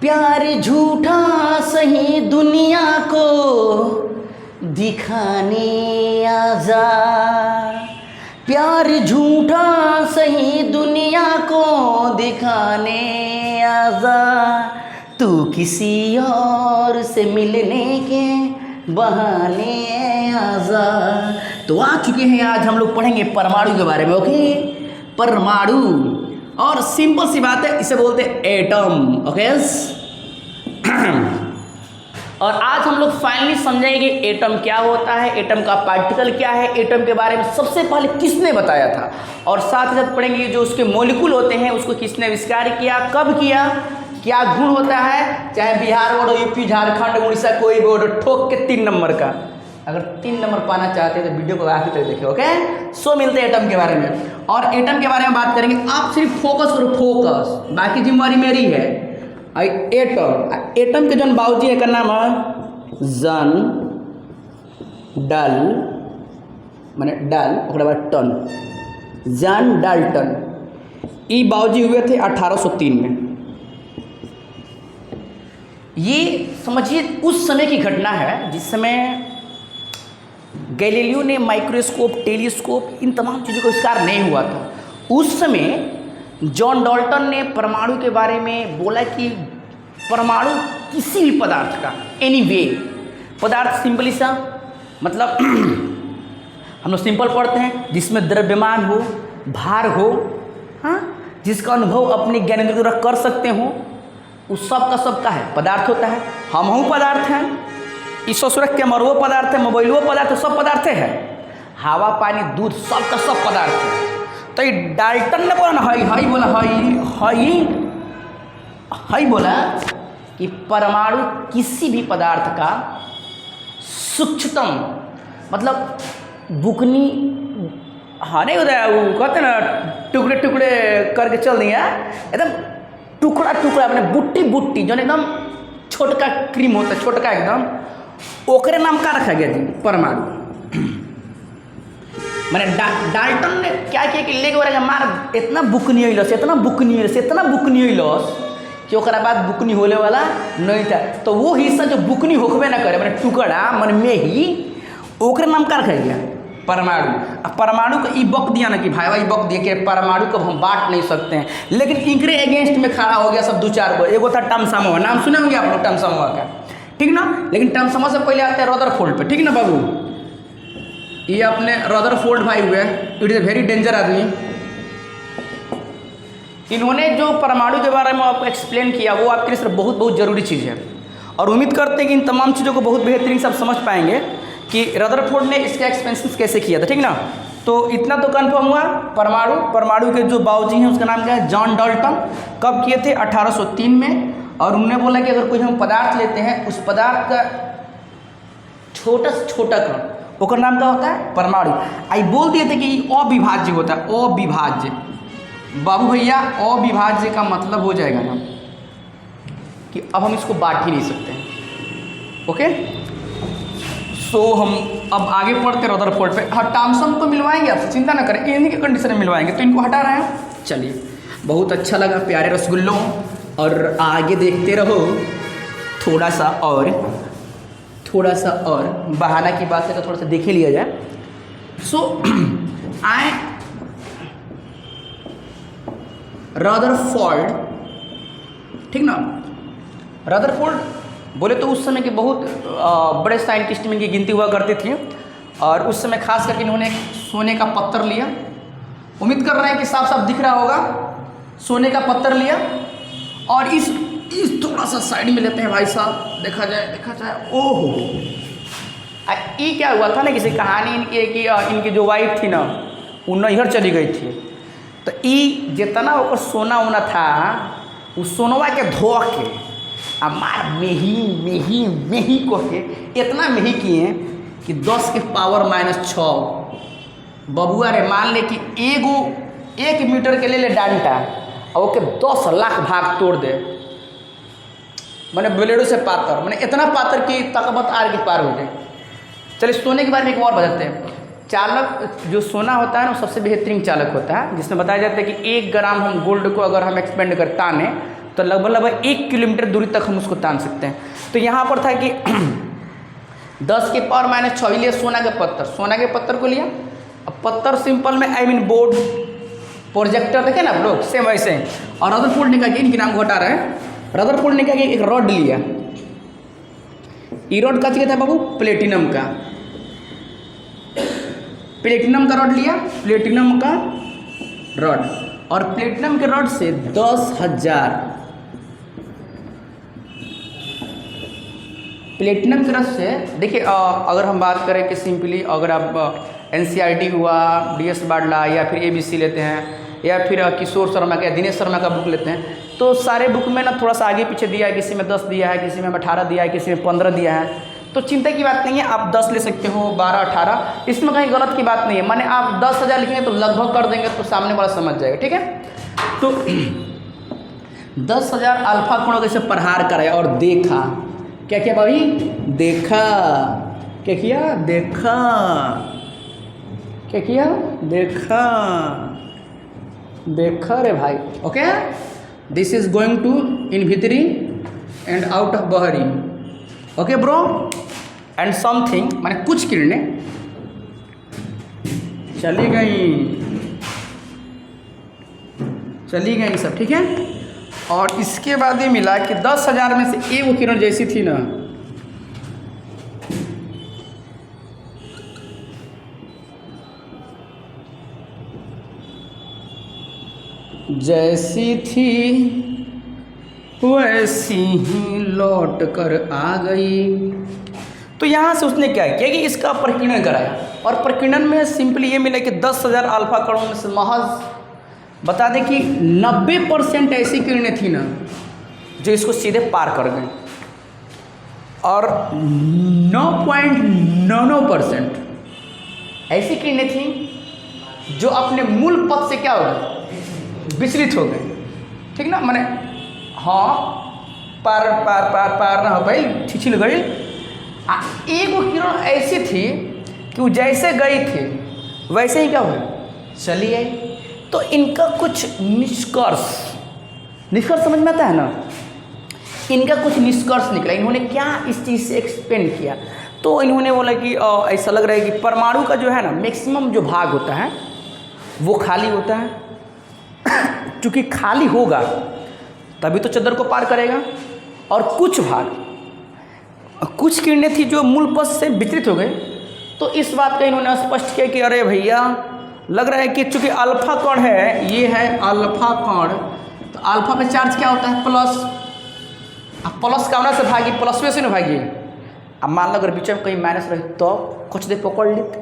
प्यार झूठा सही दुनिया को दिखाने आजा, प्यार झूठा सही दुनिया को दिखाने आजा, तू किसी और से मिलने के बहाने आजा। तो आ चुके हैं, आज हम लोग पढ़ेंगे परमाणु के बारे में। ओके, परमाणु, और सिंपल सी बात है, इसे बोलते हैं एटम। ओके, और आज हम लोग फाइनली समझेंगे एटम क्या होता है, एटम का पार्टिकल क्या है, एटम के बारे में सबसे पहले किसने बताया था, और साथ ही साथ पढ़ेंगे जो उसके मॉलिक्यूल होते हैं उसको किसने आविष्कार किया, कब किया, क्या गुण होता है। चाहे बिहार बोर्ड हो, यूपी, झारखंड, उड़ीसा, कोई बोर्ड हो, ठोक के 3 नंबर का। अगर 3 नंबर पाना चाहते हैं तो वीडियो को आखिर तक देखिए। ओके, सो मिलते हैं एटम के बारे में, और एटम के बारे में बात करेंगे। आप सिर्फ फोकस करो, फोकस, बाकी जिम्मेवारी मेरी है। एटम, एटम के जो बाबूजी का नाम है जन डल, माने डल ओकरा बाद टन, जन डाल्टन। ये बाबूजी हुए थे 1803 में। ये समझिए उस समय की घटना है जिस समय गैलीलियो ने माइक्रोस्कोप, टेलीस्कोप, इन तमाम चीज़ों का आविष्कार नहीं हुआ था। उस समय जॉन डाल्टन ने परमाणु के बारे में बोला कि परमाणु किसी भी पदार्थ का, एनीवे पदार्थ, सिंपली सा मतलब हम लोग सिंपल पढ़ते हैं, जिसमें द्रव्यमान हो, भार हो, हाँ, जिसका अनुभव अपने ज्ञानेंद्रियों द्वारा कर सकते हो, उस सब का सबका है पदार्थ होता है। हम पदार्थ हैं, ईश्वर के मरवो पदार्थ है, मोबाइलो पदार्थ है, सब पदार्थ है। हवा, पानी, दूध, सब का सब पदार्थ है। तो ये डाल्टन ने बोला ना, हई बोला, हई बोला कि परमाणु किसी भी पदार्थ का सूक्ष्मतम, मतलब बुकनी, हाँ नहीं होता है, वो कहते ना टुकड़े टुकड़े करके चल दिया, एकदम टुकड़ा टुकड़ा, अपने बुट्टी बुट्टी, जो एकदम छोटका क्रीम होता है, छोटका एकदम, ओकरे नाम का रखा गया जी परमाणु। मैंने डाल्टन ने क्या किया कि लेके बोला मार इतना बुकनी होइलस, इतना बुकनी होइलस, इतना बुकनी होइलस कि ओकरा बाद बुकनी होले वाला नहीं था। तो वो हिस्सा जो बुकनी होकबे ना करे, मैंने टुकड़ा मन में ही, ओकरे नाम का रखा गया परमाणु। अब परमाणु को ई बक दिया ना कि भाई बक दिया कि परमाणु को हम बांट नहीं सकते हैं, लेकिन इनके अगेंस्ट में खड़ा हो गया सब 2-4 गो। एगो था टमसमोवा, नाम सुने होंगे आप लोग टमसमोवा का, ठीक ना। लेकिन टमसमोवा से पहले आते हैं रदरफोर्ड पे, ठीक ना बाबू। ये अपने रदरफोर्ड भाई हुए, it is a very danger आदमी। इन्होंने जो परमाणु के बारे में आपको एक्सप्लेन किया वो आपके लिए बहुत बहुत ज़रूरी चीज़ है, और उम्मीद करते हैं कि इन तमाम चीज़ों को बहुत बेहतरीन से आप समझ पाएंगे कि रदरफोर्ड ने इसका एक्सपेंशन कैसे किया था, ठीक ना। तो इतना तो कन्फर्म हुआ। परमाणु के जो बाबूजी हैं उसका नाम क्या है, जॉन डाल्टन। कब किए थे, 1803 में। और उन्होंने बोला कि अगर कोई हम पदार्थ लेते हैं, उस पदार्थ का छोटा से छोटा कण, ओकर नाम क्या होता है, परमाणु। आई बोल दिए थे कि अविभाज्य होता है, अविभाज्य। बाबू भैया, अविभाज्य का मतलब हो जाएगा ना कि अब हम इसको बांट ही नहीं सकते हैं। ओके, सो हम अब आगे पढ़ते रदरफोर्ड पे। हाँ, टॉमसन को मिलवाएंगे, आपसे चिंता ना करें, इन्हीं के कंडीशन में मिलवाएंगे। तो इनको हटा रहे हैं, चलिए, बहुत अच्छा लगा प्यारे रसगुल्लों, और आगे देखते रहो। थोड़ा सा और बहाना की बात है तो थोड़ा सा देख ही लिया जाए। सो आए रदरफोर्ड, ठीक ना। रदरफोर्ड बोले तो उस समय के बहुत बड़े साइंटिस्ट में इनकी गिनती हुआ करती थी, और उस समय खास करके इन्होंने सोने का पत्थर लिया। उम्मीद कर रहे हैं कि साफ साफ दिख रहा होगा, सोने का पत्थर लिया, और इस थोड़ा सा साइड में लेते हैं भाई साहब, देखा जाए। ओहो, ये क्या हुआ था ना, किसी कहानी इनकी कि इनकी जो वाइफ थी ना, वो नैहर चली गई थी। तो ये जितना ओकर सोना वोना था, उस सोनवा के धो के मार मेही को के इतना मेही किए कि 10 के पावर -6 बबुआ रे। मान ले कि 1 मीटर के ले डांटा और ओके 10 लाख भाग तोड़ दे, मैंने ब्लेडो से पातर, मैंने इतना पातर कि तकबत आर के पार हो जाए। चलिए, सोने के बारे में एक और बताते हैं। चालक जो सोना होता है ना, वो सबसे बेहतरीन चालक होता है, जिसमें बताया जाता है कि 1 ग्राम हम गोल्ड को अगर हम एक्सपेंड कर ताने तो लगभग लगभग 1 किलोमीटर दूरी तक हम उसको तान सकते हैं। तो यहाँ पर था कि 10 के पावर माइनस 6 लिया सोना के पत्थर को लिया। अब पत्थर सिंपल में आई मीन बोर्ड प्रोजेक्टर देखे ना आप लोग, सेम वैसे। और रदरफोर्ड ने कहा कि इनके नाम को हटा रहे हैं, रदरफोर्ड ने कहा कि एक रॉड लिया। ये रॉड का चाहिए था बाबू, प्लेटिनम का रॉड लिया, प्लेटिनम का रॉड। और प्लेटिनम के रॉड से 10,000 प्लेटिनम के रॉड से देखिए, अगर हम बात करें कि सिंपली अगर आप NCERT हुआ, DS बाडला या फिर ABC लेते हैं या फिर किशोर शर्मा का, दिनेश शर्मा का बुक लेते हैं, तो सारे बुक में ना थोड़ा सा आगे पीछे दिया है, किसी में 10 दिया है, किसी में 18 दिया है, किसी में 15 दिया है। तो चिंता की बात नहीं है, आप 10 ले सकते हो, 12, 18, इसमें कहीं गलत की बात नहीं है। माने आप 10,000 लिखेंगे तो लगभग कर देंगे तो सामने वाला समझ जाएगा, ठीक है। तो 10,000 अल्फा कोणों कैसे प्रहार कराया और देखा, क्या किया भाई, देखा, क्या किया, देखा, क्या किया, देखा, देखा रे भाई। Okay, this is going to in भीतरी एंड आउट ऑफ बहरी। ओके ब्रो, एंड समथिंग माने कुछ किरणें चली गई सब, ठीक है। और इसके बाद ये मिला कि 10,000 में से एक वो किरण जैसी थी ना, जैसी थी वैसी ही लौट कर आ गई। तो यहाँ से उसने क्या किया कि इसका प्रकीर्णन कराया, और प्रकीर्णन में सिंपली ये मिला कि 10,000 अल्फा कणों में से महज बता दें कि 90% ऐसी किरणें थी ना जो इसको सीधे पार कर गई, और 9.99% ऐसी किरणें थी जो अपने मूल पथ से क्या हो गई, विचलित हो गए, ठीक ना। माने हाँ, पार पार पार पार ना हो पाई, छिछिल गई। एक वो किरण ऐसी थी कि वो जैसे गई थी वैसे ही क्या हुई, चली आई। तो इनका कुछ निष्कर्ष समझ में आता है ना, इनका कुछ निष्कर्ष निकला। इन्होंने क्या इस चीज़ से एक्सप्लेन किया, तो इन्होंने बोला कि ऐसा लग रहा है कि परमाणु का जो है ना मैक्सिमम जो भाग होता है वो खाली होता है। चूँकि खाली होगा तभी तो चद्दर को पार करेगा। और कुछ किरणें थी जो मूल पथ से विचलित हो गए। तो इस बात का इन्होंने स्पष्ट किया कि अरे भैया, लग रहा है कि चूँकि अल्फा कण है, ये है अल्फा कण, तो अल्फा पे चार्ज क्या होता है, प्लस। अब प्लस कामना से भागी, प्लस में से ना भागी। अब मान लो अगर बीच में कहीं माइनस रहे तो कुछ देर पकड़ लेते,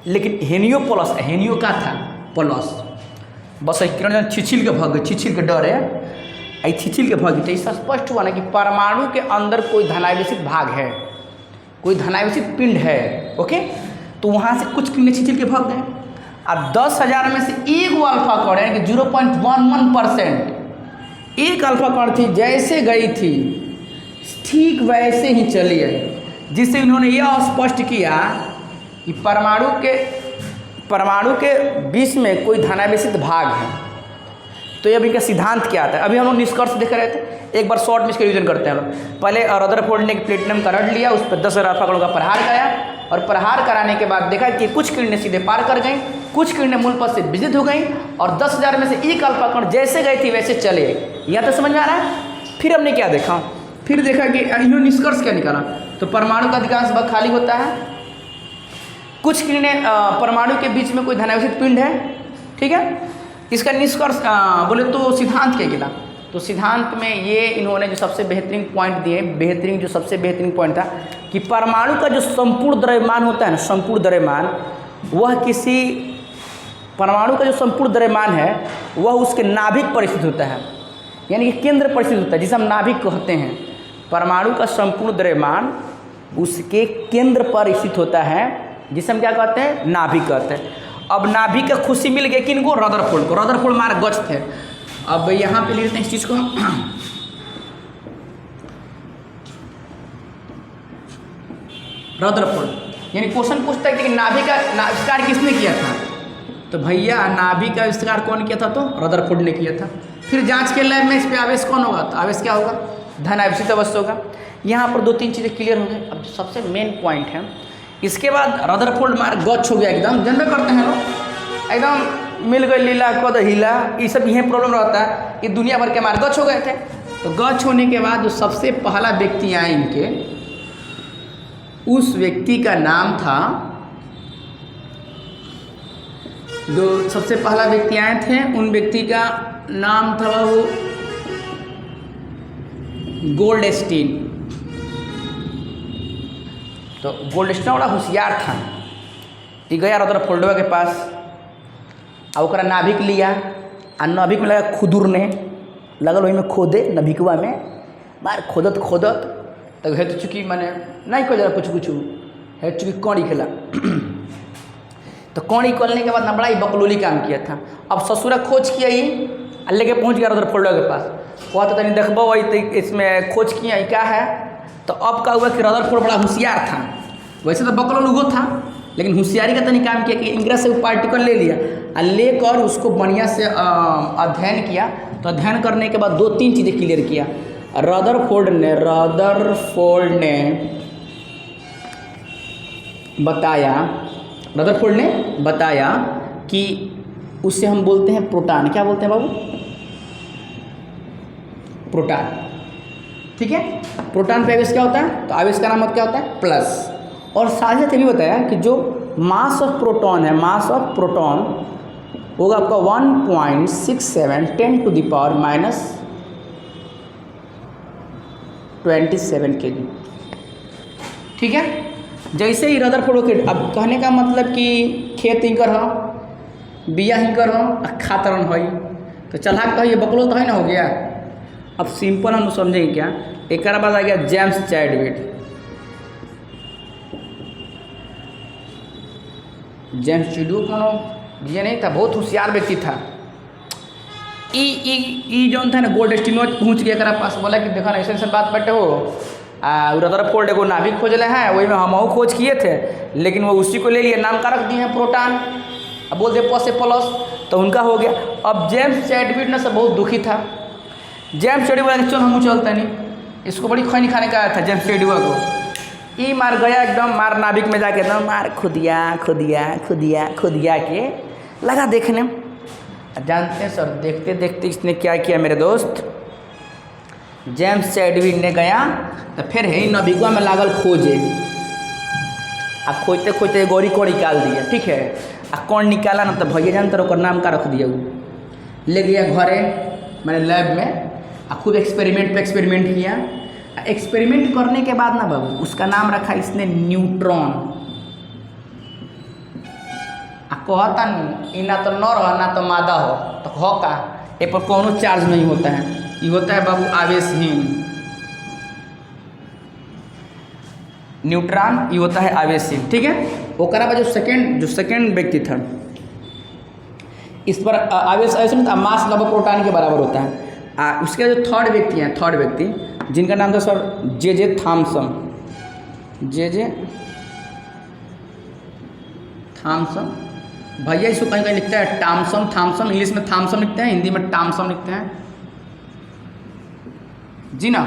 लेकिन हेनियो प्लस, हेनियो का था प्लस, बस किरण छिछिल के भाग गई, छिछिल के डर है, आई छिछिल के भागी। तो इससे स्पष्ट हुआ ना कि परमाणु के अंदर कोई धनावेशित भाग है, कोई धनावेशित पिंड है। ओके, तो वहाँ से कुछ किरणें छिछिल के भाग गए। अब 10,000 में से एक वो अल्फा कण है कि 0.11% एक अल्फा कण थी, जैसे गई थी ठीक वैसे ही चली आई, जिससे इन्होंने यह स्पष्ट किया कि परमाणु के बीच में कोई धनावेशित भाग है। तो अब इनका सिद्धांत क्या आता है, अभी हम लोग निष्कर्ष देख रहे थे, एक बार शॉर्ट में इसका रिवीजन करते हैं हम लोग। पहले रदरफोर्ड ने एक प्लेटिनम का रॉड लिया, उस पर 10,000 अल्फा कणों का प्रहार कराया, और प्रहार कराने के बाद देखा कि कुछ किरणें सीधे पार कर गईं, कुछ किरणें मूल पथ से विचलित हो गईं, और 10,000 में से एक अल्फा कण जैसे गई थी वैसे चले गए। यहाँ तो समझ में आ रहा है। फिर हमने क्या देखा, फिर देखा कि इन्होंने निष्कर्ष क्या निकाला, तो परमाणु का अधिकांश भाग खाली होता है, कुछ किरणें परमाणु के बीच में कोई धनावेशित पिंड है, ठीक है। इसका निष्कर्ष बोले तो सिद्धांत क्या गिला, तो सिद्धांत में ये इन्होंने जो सबसे बेहतरीन पॉइंट दिए, सबसे बेहतरीन पॉइंट था कि परमाणु का जो संपूर्ण द्रव्यमान होता है ना, संपूर्ण द्रव्यमान, वह किसी परमाणु का जो संपूर्ण द्रव्यमान है वह उसके नाभिक पर स्थित होता है, यानी कि केंद्र पर स्थित होता है, जिसे हम नाभिक कहते हैं। परमाणु का संपूर्ण द्रव्यमान उसके केंद्र पर स्थित होता है, जिसे हम क्या कहते हैं, नाभिक कहते हैं। अब नाभिक का खुशी मिल गया किनको, रदरफोर्ड को। रदरफोर्ड मार गच थे। अब यहाँ पे लेते हैं इस चीज़ को, रदरफोर्ड यानी क्वेश्चन पूछता है कि नाभिक का आविष्कार किसने किया था, तो भैया नाभिक का आविष्कार कौन किया था, तो रदरफोर्ड ने किया था। फिर जांच के लैब में इस पर आवेश कौन होगा, तो आवेश क्या होगा, धन आवेशित अवस्था होगा। यहाँ पर 2-3 चीज़ें क्लियर हो गई। अब सबसे मेन पॉइंट है, इसके बाद रदरफोर्ड मार्ग गच्छ हो गया एकदम, जानबे करते हैं लोग, एकदम मिल गई लीला कद हिला, ये सब यही प्रॉब्लम रहता है, ये दुनिया भर के मार्ग गच्छ हो गए थे। तो गच्छ होने के बाद जो सबसे पहला व्यक्ति आए इनके, उस व्यक्ति का नाम था, जो सबसे पहला व्यक्ति आए थे उन व्यक्ति का नाम था वो गोल्डस्टीन। तो गोल्डस्टीन बड़ा होशियार था, ये गया रदरफोर्डवा के पास, और ओकरा नाभिक लिया, आ नाभिक में लगा खुदुरने लगल, वही में खोदे नाभिकवा में, मार खोदत खोदत तब हेतु चुकी मैंने नहीं कह जरा कुछ हेतु चुकी कौड़ी खेला। तो कौड़ी खोलने के बाद ना बड़ा ही बकलोली काम किया था। अब ससुरा खोज किया ही, लेके पहुंच गया रदरफोर्डवा के पास, कहते तनी देखबो वही तो इसमें खोज किया ही क्या है। तो अब क्या हुआ कि रदरफोर्ड बड़ा होशियार था, वैसे तो बकलोल उगो था, लेकिन होशियारी का तनी काम किया कि इंग्रज से वो पार्टिकल ले लिया और लेकर उसको बढ़िया से अध्ययन किया। तो अध्ययन करने के बाद 2-3 चीज़ें क्लियर किया। रदरफोर्ड ने बताया कि उससे हम बोलते हैं प्रोटॉन, क्या बोलते हैं बाबू, प्रोटॉन, ठीक है। प्रोटॉन पे आवेश क्या होता है, तो आवेश का नाम क्या होता है, प्लस। और साथ ही भी बताया कि जो मास ऑफ प्रोटॉन है, मास ऑफ प्रोटॉन होगा आपका 1.67 10⁻27 kg, ठीक है। जैसे ही रदरफोर्ड के, अब कहने का मतलब कि खेत ही कर बिया ही कर खातरन हो, तो चलहा कहिए बकलो तो है ना, हो गया। अब सिंपल हम समझेंगे क्या, एक बाद आ गया जेम्स चैडविक। जेम्स चैडविक कोनो ये नहीं था, बहुत होशियार व्यक्ति था। ई जौन था ना गोल्डस्टीन पहुँच गया एकरा पास, बोला कि देखा ना ऐसे बात बटे हो, रदरफोर्ड एगो नाभिक खोजले हैं, वही में हम खोज किए थे, लेकिन वो उसी को ले लिए, नाम का रख दिए हैं प्रोटॉन, अब बोल दे + से प्लस, तो उनका हो गया। अब जेम्स चैडविक ने सब बहुत दुखी था। जेम्स चैडविक बोला चल हम चलते नहीं, इसको बड़ी खैनी खाने का आया था जेम्स चैडविक को। ये मार गया एकदम, मार नाभिक में जाके एकदम मार खुदिया के लगा देखने। जानते हैं सर, देखते देखते इसने क्या किया मेरे दोस्त, जेम्स चैडविक ने गया तो फिर है ही नाभिकवा में लागल खोजे, आ खोजते खोजते गौरी को निकाल दिया, ठीक है। आ कौन निकाला ना, तो भैया जानते ओकर नाम का रख दिया, वो ले गया घरे मैंने लैब में, आ खूब एक्सपेरिमेंट किया। एक्सपेरिमेंट करने के बाद ना बाबू उसका नाम रखा इसने न्यूट्रॉन। आ कहता नहीं ना तो नर हो ना तो मादा हो, तो हो का ए पर कोनो चार्ज नहीं होता है, ये होता है बाबू आवेशहीन। न्यूट्रॉन ये होता है आवेशहीन, ठीक है। ओकरा बाद जो सेकेंड व्यक्ति था, इस पर आवेश नहीं था, मास लगभग प्रोटॉन के बराबर होता है। उसके जो थर्ड व्यक्ति जिनका नाम था सर जे थॉमसन। भैया इसको कहीं कहीं लिखता है थॉमसन, इंग्लिश में थॉमसन लिखते हैं, हिंदी में टॉमसन लिखते हैं जी ना।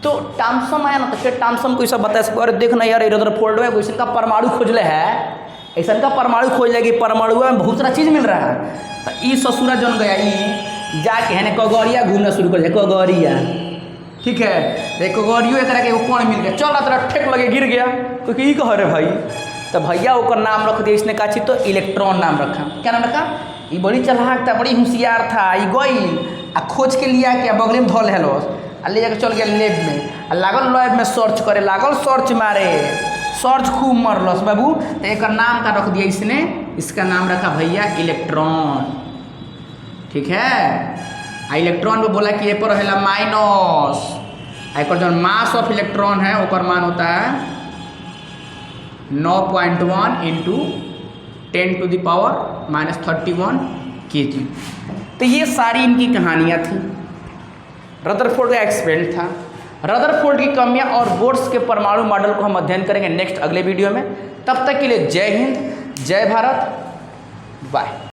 तो टॉमसन आया ना, तो फिर टॉमसन को सब बताया, अरे देख ना यार रदरफोर्ड में ऐसा का परमाणु खोजले है, ऐसा का परमाणु खोज लेगी, परमाणु में बहुत सारा चीज़ मिल रहा है। तो ये ससुरा जन गया, ये जाके है कगौरिया घूमना शुरू कर दिया, कगौरिया, ठीक है। कगौरियो एक तरह के कौन मिल गया, चल रहा तरह ठेक लगे गिर गया, क्योंकि ये कह रहे भाई, तो भैया ओकर नाम रख दिया इसने, का चीज तो इलेक्ट्रॉन नाम रखा। क्या नाम रखा, ये बड़ी चालाक था, बड़ी होशियार था। ये गई आ खोज के लिया कि बगले में धल हेलो, आ ले जाकर चल गया लैब में, आ लागल लैब में सर्च करे, लागल सर्च मारे, सर्च खूब मरलस बाबू। तो एक नाम का रख दिया इसने, इसका नाम रखा भैया इलेक्ट्रॉन, ठीक है। आ इलेक्ट्रॉन में बोला कि ये पर है माइनस, एक जो मास ऑफ इलेक्ट्रॉन है ओकर मान होता है 9.1 × 10⁻⁻31 kg। तो ये सारी इनकी कहानियाँ थी, रदरफोर्ड का एक्सपेरिमेंट था। रदरफोर्ड की कमियां और बोर्स के परमाणु मॉडल को हम अध्ययन करेंगे नेक्स्ट अगले वीडियो में। तब तक के लिए जय हिंद, जय भारत, बाय।